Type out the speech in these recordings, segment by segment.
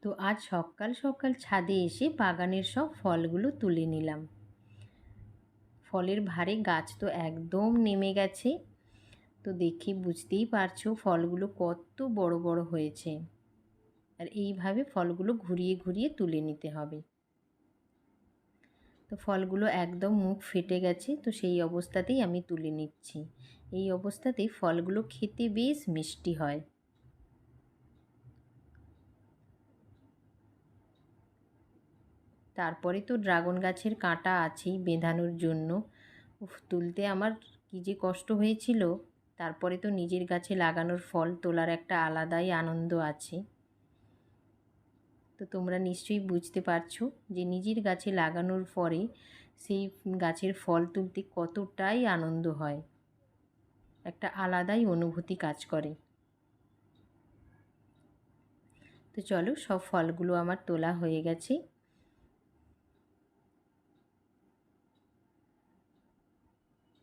তো আজ সকাল সকাল ছাদে এসে বাগানের সব ফলগুলো তুলে নিলাম। ফলের ভারে গাছ তো একদম নেমে গেছে। তো দেখে বুঝতেই পারছো ফলগুলো কত বড় বড় হয়েছে। আর এইভাবে ফলগুলো ঘুরিয়ে ঘুরিয়ে তুলে নিতে হবে। তো ফলগুলো একদম মুখ ফেটে গেছে, তো সেই অবস্থাতেই আমি তুলে নিচ্ছি। এই অবস্থাতেই ফলগুলো খেতে বেশ মিষ্টি হয়। তারপরে তো ড্রাগন গাছের কাঁটা আছেই বেঁধানোর জন্য। উফ, তুলতে আমার কী যে কষ্ট হয়েছিল। তারপরে তো নিজের গাছে লাগানোর ফল তোলার একটা আলাদাই আনন্দ আছে। তো তোমরা নিশ্চয়ই বুঝতে পারছো যে নিজের গাছে লাগানোর পরে সেই গাছের ফল তুলতে কতটাই আনন্দ হয়, একটা আলাদাই অনুভূতি কাজ করে। তো চলো, সব ফলগুলো আমার তোলা হয়ে গেছে।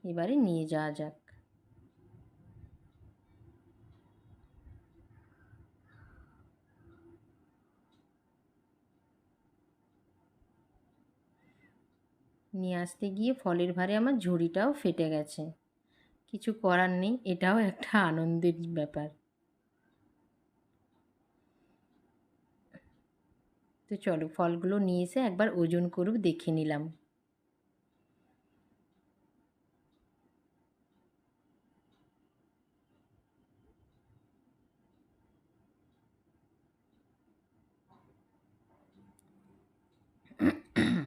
এবারে নিয়ে যাওয়া যাক। নিয়ে আসতে গিয়ে ফলের ভারে আমার ঝুড়িটাও ফেটে গেছে। কিছু করার নেই, এটাও একটা আনন্দের ব্যাপার। তো চলো, ফলগুলো নিয়ে এসে একবার ওজন করেও দেখে নিলাম